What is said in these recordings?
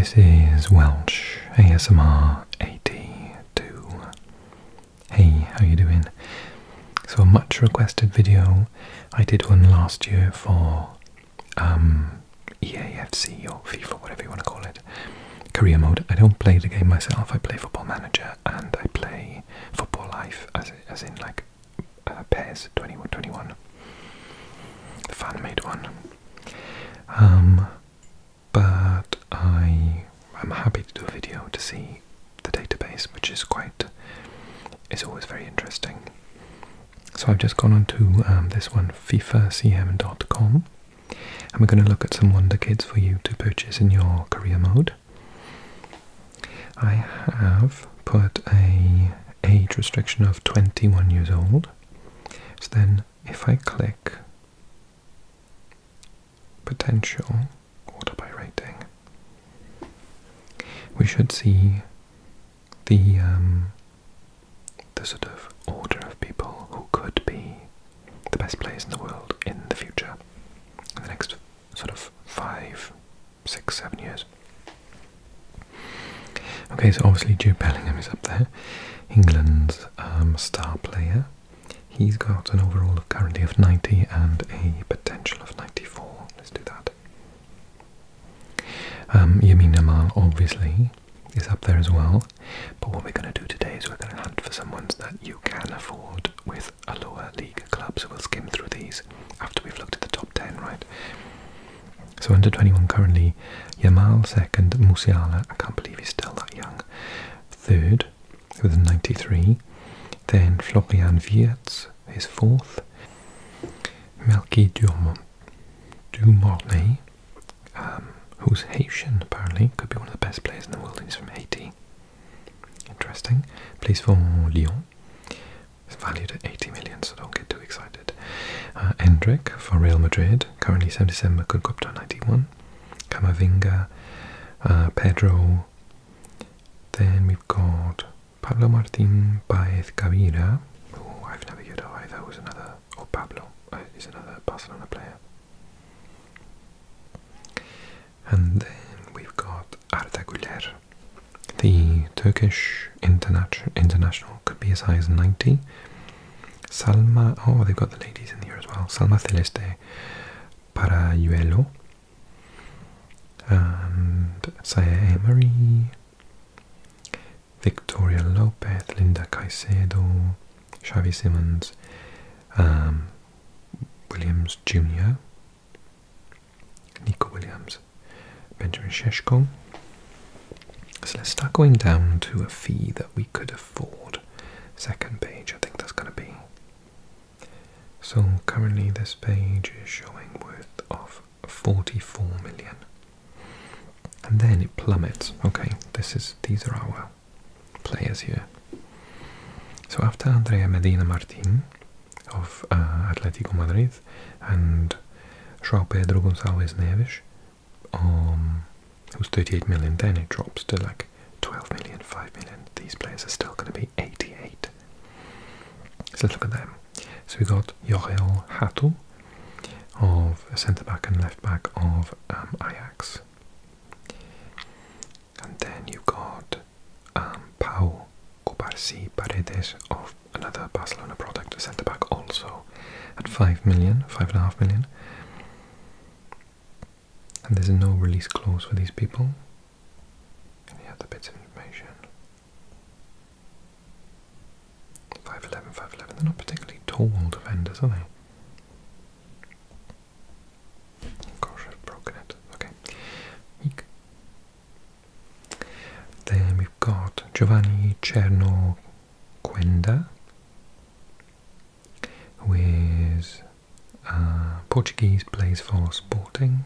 This is Welsh ASMR 82. Hey, how you doing? So a much requested video. I did one last year for EAFC or FIFA, whatever you want to call it. Career mode. I don't play the game myself. I play Football Manager and I play Football Life, as in like PES 2121, the fan-made one. But I'm happy to do a video to see the database, which is always very interesting. So I've just gone on to this one, FIFACM.com, and we're going to look at some Wonderkids for you to purchase in your career mode. I have put a age restriction of 21 years old. So then if I click potential order by rating, we should see the sort of order of people who could be the best players in the world in the future, in the next sort of 5, 6, 7 years. Okay, so obviously Jude Bellingham is up there, England's star player. He's got an overall of currently of 90 and a potential of 94. Let's do that. Yamin Yamal obviously is up there as well, but what we're going to do today is we're going to hunt for some ones that you can afford with a lower league club, so we'll skim through these after we've looked at the top 10, right? So under 21 currently, Yamal second, Musiala, I can't believe he's still that young, third with a 93, then Florian Wirtz is fourth, Melky Dumornay, who's Haitian apparently, could be one of the best players in the world, he's from Haiti. Interesting. Plays for Lyon. It's valued at 80 million, so don't get too excited. Endrick for Real Madrid, currently 77, but could go up to 91. Camavinga, Pedro. Then we've got Pablo Martin Baez Gavira, who I've never heard of either, who's another, or Pablo is another Barcelona player. And then we've got Arda Güler, the Turkish international, could be as high as 90. Salma, oh, they've got the ladies in here as well. Salma Celeste Parayuelo, and Saya Emery, Victoria Lopez, Linda Caicedo, Xavi Simons, Williams Jr., Nico Williams, Benjamin Sheshko. So let's start going down to a fee that we could afford. Second page, I think that's going to be. So currently this page is showing worth of 44 million. And then it plummets. Okay, these are our players here. So after Andrea Medina Martin of Atletico Madrid and João Pedro Gonçalves Neves, who's 38 million, then it drops to like 12 million, 5 million. These players are still going to be 88. So let's look at them. So we got Jochel Hato of centre back and left back of Ajax. And then you've got Pau Cubarsí Paredes of another Barcelona product, a centre back also at 5 million, 5.5 million. And there's no release clause for these people. Any other bits of information? 5'11", 5'11". They're not particularly tall defenders, are they? Gosh, I've broken it. Okay. Eek. Then we've got Giovanni Chernoquenda, who is Portuguese, plays for Sporting.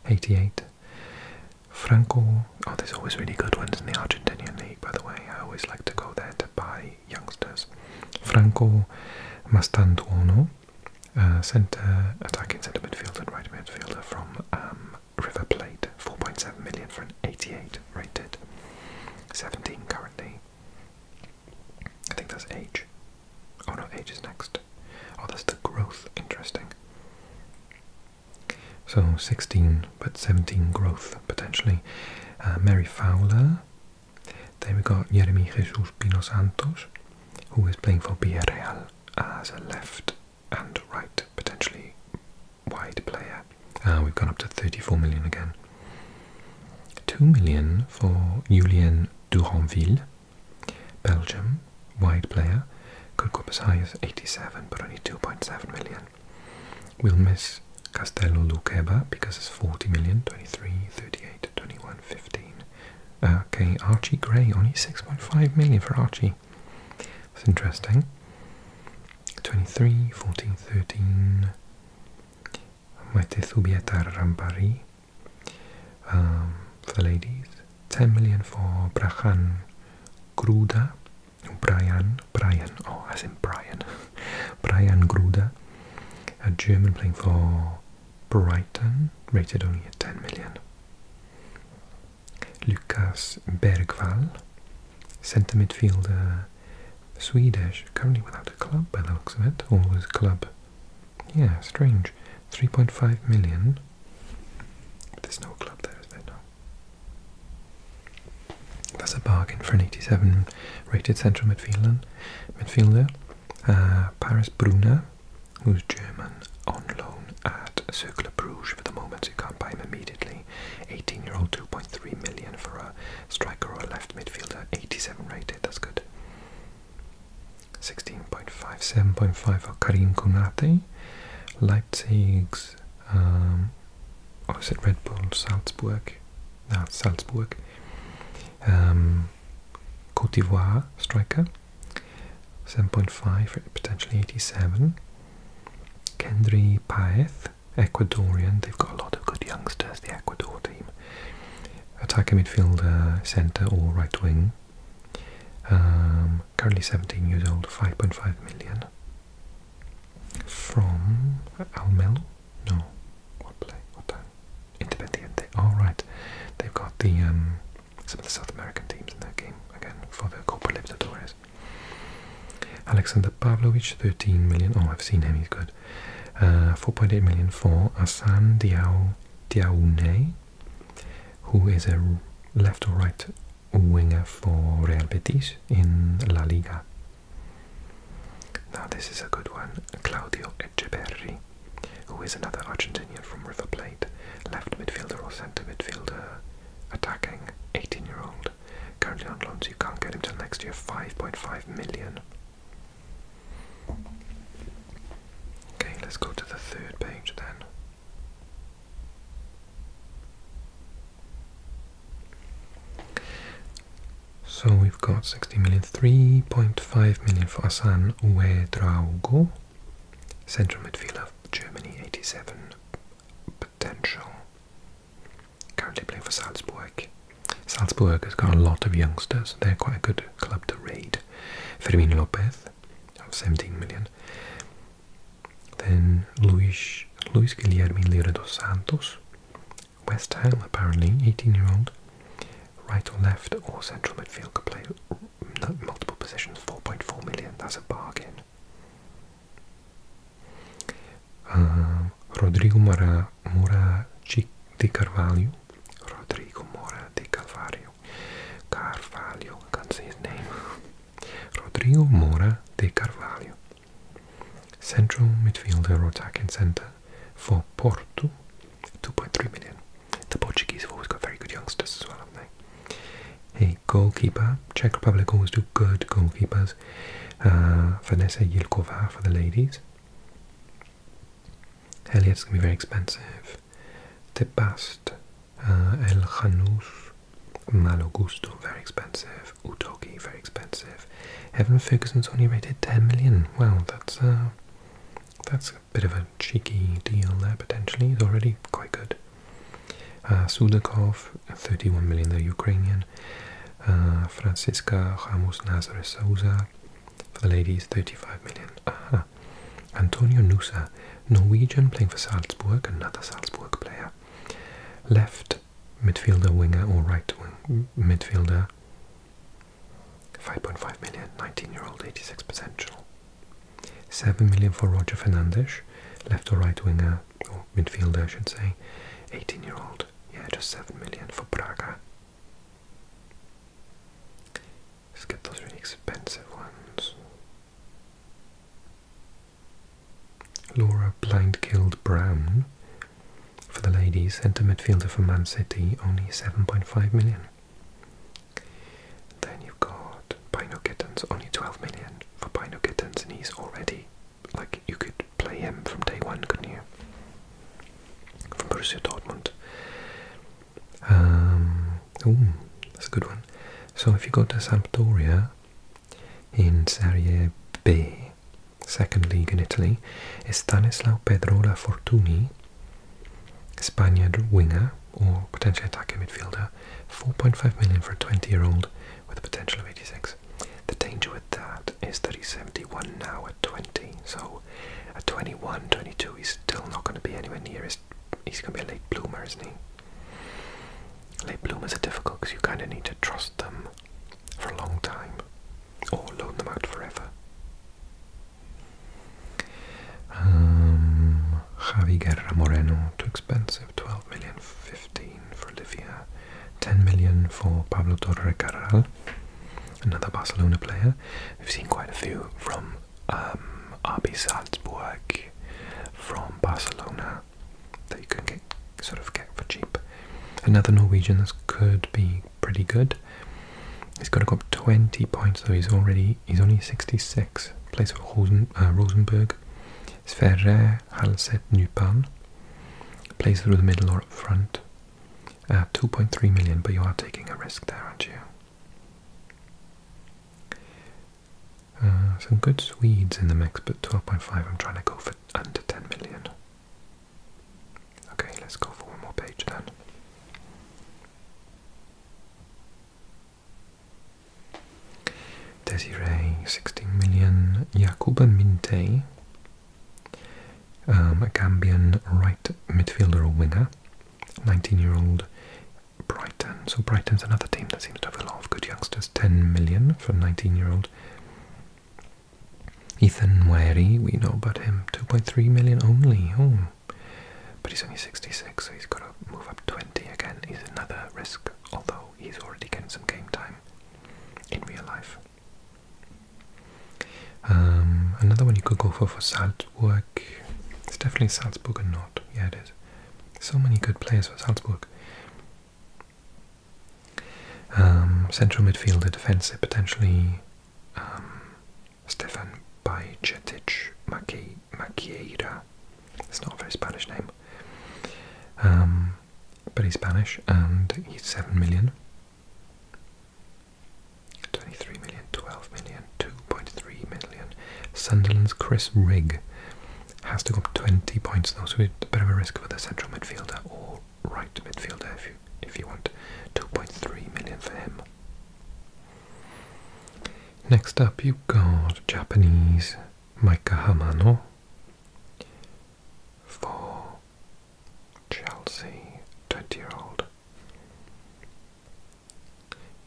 88. Franco, oh, there's always really good ones in the Argentinian league, by the way. I always like to go there to buy youngsters. Franco Mastantuono, attacking centre midfielder and right midfielder from River Plate, 4.7 million for an 88 rated. 17 currently. I think that's age. Oh no, age is next. Oh, that's the growth. Interesting. So 16, but 17 growth potentially. Mary Fowler. Then we got Jeremy Jesus Pino Santos, who is playing for Villarreal as a left and right, potentially wide player. We've gone up to 34 million again. 2 million for Julien Duranville, Belgium, wide player. Could go up as high as 87, but only 2.7 million. We'll miss Castello Luqueba because it's 40 million, 23, 38, 21, 15. Okay, Archie Gray, only 6.5 million for Archie. That's interesting. 23, 14, 13. Maite Thubieta Rambari for the ladies. 10 million for Brian Gruda. Brian, oh, as in Brian. Brian Gruda, a German playing for Brighton, rated only at 10 million. Lucas Bergvall, centre midfielder, Swedish, currently without a club by the looks of it, always club. Yeah, strange. 3.5 million. But there's no club there, is there? No. That's a bargain for an 87 rated central midfielder. Paris Brunner, who's German, on loan at Cercle Bruges for the moment, so you can't buy him immediately. 18-year-old, 2.3 million for a striker or a left midfielder, 87 rated, that's good. 16.5, 7.5 for Karim Konate. Leipzig's, is it Red Bull Salzburg? No, it's Salzburg. Cote d'Ivoire striker, 7.5, potentially 87. Kendry Paeth, Ecuadorian. They've got a lot of good youngsters, the Ecuador team. Attacker midfielder, centre or right wing. Currently 17 years old, 5.5 million. From Almelo? No. What play? What time? Independiente. Alright. They've got the some of the South American teams in their game again for the Copa Libertadores. Alexander Pavlovich, 13 million. Oh, I've seen him, he's good. 4.8 million for Hassan Diaoune, who is a left or right winger for Real Betis in La Liga. Now this is a good one. Claudio Echeverri, who is another Argentinian from River Plate, left midfielder or centre midfielder, attacking, 18-year-old, currently on loan, so you can't get him till next year. 5.5 million. Okay, let's go to the third page then. So we've got 60 million, 3.5 million for Hassan Ouedraogo, central midfielder, Germany, 87 potential. Currently playing for Salzburg. Salzburg has got a lot of youngsters. They're quite a good club to raid. Fermin Lopez, 17 million. Then Luis Guilherme Lira dos Santos, West Ham apparently, 18-year-old. Right or left or central midfield, could play multiple positions, 4.4 million, that's a bargain. Rodrigo Mora de Carvalho. Rodrigo Mora de Carvalho. I can't say his name. Rodrigo Mora de Carvalho. Central midfielder or attacking centre for Porto, 2.3 million. The Portuguese have always got very good youngsters as well, haven't they? A goalkeeper, Czech Republic always do good goalkeepers. Vanessa Yilkova for the ladies. Elliot's going to be very expensive. Tebast, El Khanous, Malo Gusto, very expensive. Udogi, very expensive. Evan Ferguson's only rated 10 million. Well, that's a bit of a cheeky deal there potentially. He's already quite good. Sudakov, 31 million, the Ukrainian. Francisca Ramos Nazareth Souza for the ladies, 35 million. Antonio Nusa, Norwegian, playing for Salzburg, another Salzburg player. Left midfielder, winger or right wing midfielder, 5.5 million, 19-year-old, 86 potential. 7 million for Roger Fernandes, left or right winger, or midfielder I should say, 18-year-old. Yeah, just 7 million for Braga. Let's get those really expensive ones. Laura Blind-Killed Brown for the ladies, centre midfielder for Man City, only 7.5 million. Then you've got Pino Kittens, only 12 million for Pino Kittens, and he's already, like, you could play him from day one, couldn't you? From Borussia Dortmund. That's a good one. So if you go to Sampdoria in Serie B, second league in Italy, is Stanislao Pedrola Fortuny, Spaniard winger or potentially attacking midfielder, 4.5 million for a 20-year-old with a potential of 86. The danger with that is that he's 71 now at 20, so at 21, 22 he's still not going to be anywhere near he's going to be a late bloomer, isn't he? Late bloomers are difficult because you kind of need to trust them for a long time or loan them out forever. Javi Guerra Moreno, too expensive, 12 million, 15 for Olivia, 10 million for Pablo Torre Carral, another Barcelona player. We've seen quite a few from RB Salzburg, from Barcelona, that you can get for cheap. Another Norwegian that could be pretty good. He's got to go up 20 points, though he's only 66. Plays for Rosenborg. Sverre Halset Nypan. Plays through the middle or up front. 2.3 million, but you are taking a risk there, aren't you? Some good Swedes in the mix, but 12.5. I'm trying to go for under 10 million. Okay, let's go for one more page then. Desiree, 16 million. Jakuba Minte, a Gambian right midfielder or winger, 19-year-old, Brighton. So Brighton's another team that seems to have a lot of good youngsters. 10 million for a 19-year-old. Ethan Wary, we know about him, 2.3 million only. Oh, but he's only 66, so he's got to move up 20 again. He's another risk, although he's already getting some game time in real life. Another one you could go for Salzburg. It's definitely Salzburg or not. Yeah, it is. So many good players for Salzburg. Central midfielder, defensive, potentially Stefan Bajcetic Maquieira. It's not a very Spanish name. But he's Spanish, and he's 7 million. 23 million, 12 million, 2.3 million. Sunderland's Chris Rigg has to go up 20 points though, so it's a bit of a risk for the central midfielder or right midfielder if you want. 2.3 million for him. Next up you've got Japanese Maika Hamano for Chelsea, 20-year-old.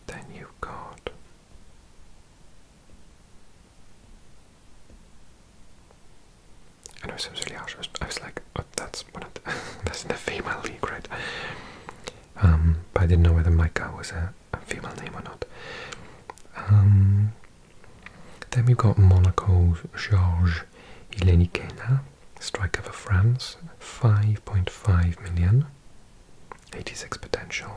Then you've got I know it sounds really harsh. I was like, oh, that's that's in the female league, right? But I didn't know whether Maika was a female name or not. Then we've got Monaco's Georges Ilenikena, striker for France, 5.5 million, 86 potential.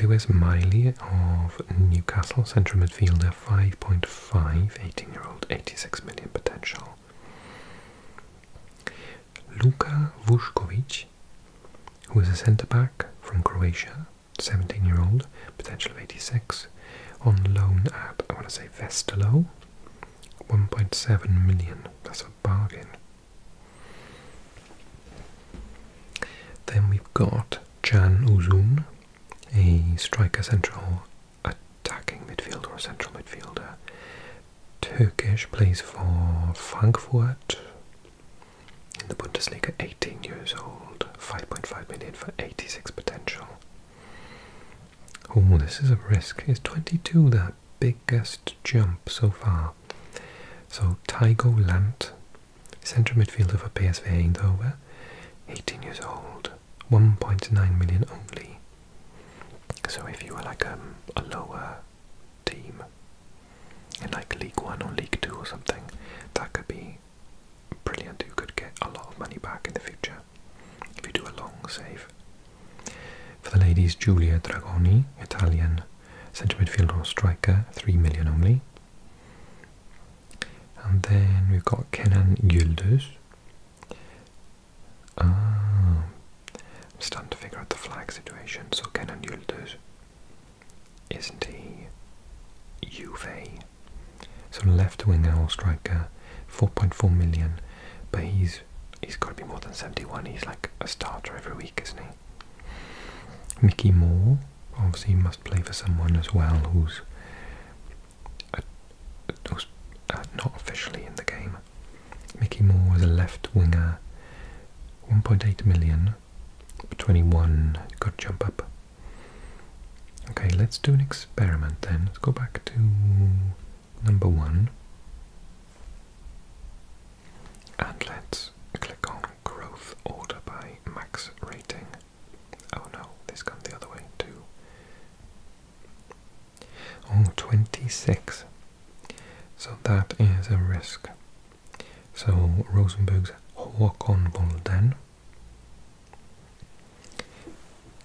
Lewis Miley of Newcastle, central midfielder, 5.5, 18-year-old, 86 million potential. Luka Vuskovic, who is a centre-back from Croatia, 17-year-old, potential of 86, on loan at, I want to say, Westerlo, 1.7 million, that's a bargain. Then we've got Can Uzun, a striker, central attacking midfielder or central midfielder, Turkish, plays for Frankfurt in the Bundesliga, 18 years old, 5.5 million for 86 potential. Oh, this is a risk. Is 22 the biggest jump so far? So Tygo Lant, central midfielder for PSV Eindhoven. 18 years old, 1.9 million only. So if you were like a lower team in like League 1 or League 2 or something, that could be brilliant. You could get a lot of money back in the future if you do a long save. For the ladies, Giulia Dragoni, Italian centre midfielder or striker, 3 million only. And then we've got Kenan Yıldız. I'm starting to figure out the flag situation. So Kenan Yıldız, isn't he Juve? So left winger or striker, 4.4 million, but he's got to be more than 71. He's like a starter every week, isn't he? Mickey Moore, obviously must play for someone as well who's not officially in the game. Mickey Moore is a left winger, 1.8 million, 21, got to jump up. Okay, let's do an experiment then. Let's go back to number 1 and let's click on growth order by max rating. Oh no, this gone the other way too. Oh, 26. So that is a risk. So Rosenberg's Håkon Volden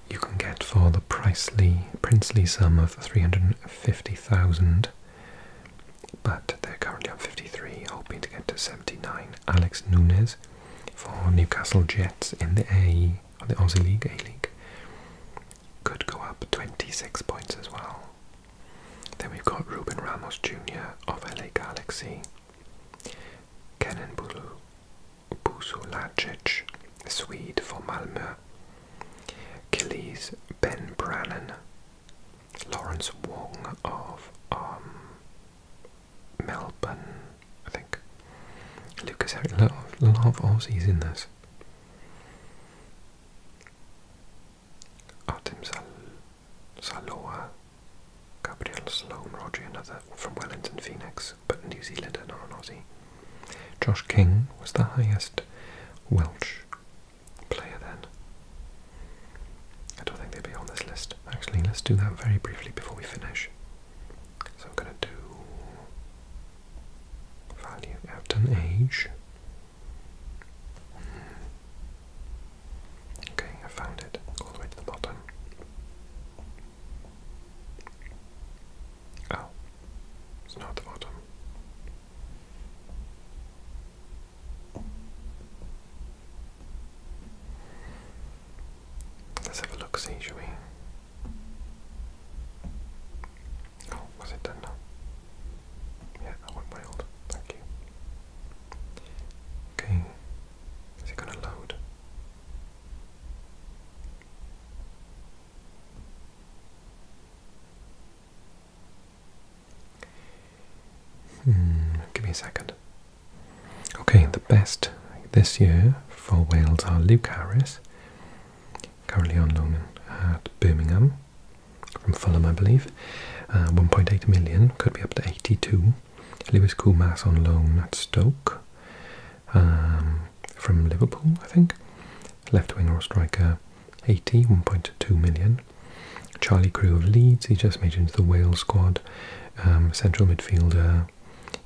you can get for the princely sum of 350,000, but they're currently on 53, hoping to get to 79. Alex Nunes for Newcastle Jets in the Aussie League, A-League, could go up 26 points as well. Then we've got Ruben Ramos Jr. of LA Galaxy, Kenan Busulacic, Swede for Malmö, Achilles Ben Brannan, Lawrence Wong of Melbourne, I think. Lucas Herrick, a lot of Aussies in this. Artem Saloa, Gabriel Sloan, Roger, another from Wellington Phoenix, but New Zealander, not an Aussie. Josh King was the highest Welsh player then. I don't think they'd be on this list. Actually, let's do that very briefly before we finish. So I'm going to do value, Everton, age. Okay, I found it all the way to the bottom. Oh, it's not at the bottom. Let's have a look, see, shall we? Oh, was it done now? Yeah, I went way old. Thank you. Okay, is it going to load? Give me a second. Okay, the best this year for Wales are Luke Harris, currently on loan at Birmingham, from Fulham I believe, 1.8 million, could be up to 82. Lewis Koumas on loan at Stoke, from Liverpool I think, left winger or striker, 80, 1.2 million. Charlie Crew of Leeds, he just made it into the Wales squad, central midfielder,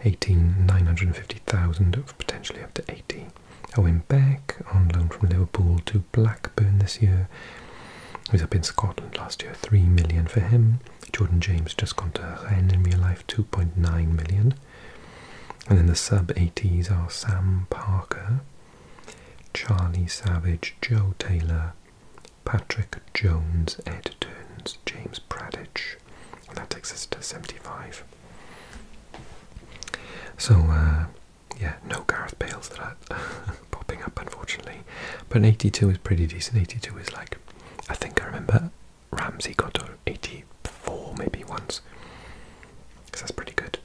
18, 950,000, potentially up to 80. Owen Beck on loan from Liverpool to Blackburn this year. He was up in Scotland last year, 3 million for him. Jordan James just gone to Rennes in real life, 2.9 million. And then the sub-80s are Sam Parker, Charlie Savage, Joe Taylor, Patrick Jones, Ed Turns, James Pradich. And that takes us to 75. So, yeah, no Gareth Bales that are popping up, unfortunately. But an 82 is pretty decent. 82 is like, I think I remember Ramsey got to 84 maybe once. So that's pretty good.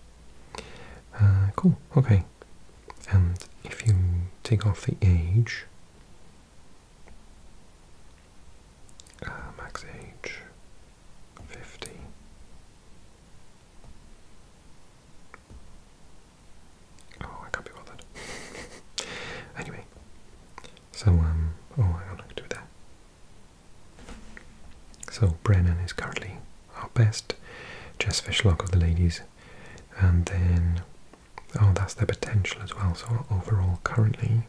Cool, okay. And if you take off the age, max age, 50. Oh, I can't be bothered. Anyway, so, oh, So Brennan is currently our best. Jess Fishlock of the ladies. And then, oh, that's their potential as well. So overall, currently,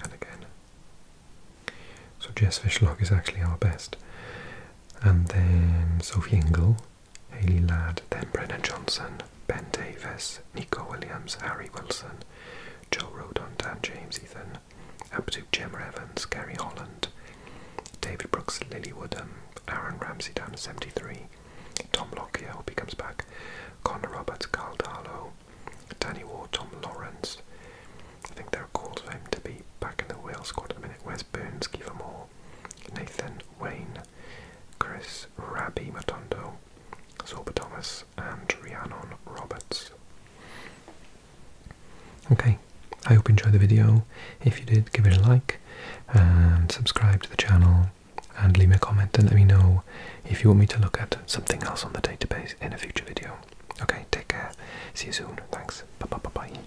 and again, so Jess Fishlock is actually our best. And then Sophie Ingle, Hayley Ladd, then Brennan Johnson, Ben Davis, Nico Williams, Harry Wilson, Joe Rodon, Dan James, Ethan Abdu, Gemma Evans, Gary Holland, David Brooks, Lily Woodham, Aaron Ramsey down to 73, Tom Lockyer, hope he comes back, Connor Roberts, Carl Darlow, Danny Ward, Tom Lawrence. I think there are calls for him to be back in the Wales squad at the minute. Wes Burns, Kiefer Moore, Nathan Wayne, Chris Rabi Matondo, Zorba Thomas, and Rhiannon Roberts. Okay, I hope you enjoyed the video. If you did, give it a like and subscribe to the channel and leave me a comment and let me know if you want me to look at something else on the database in a future video. Okay, take care. See you soon. Thanks. Bye bye bye bye.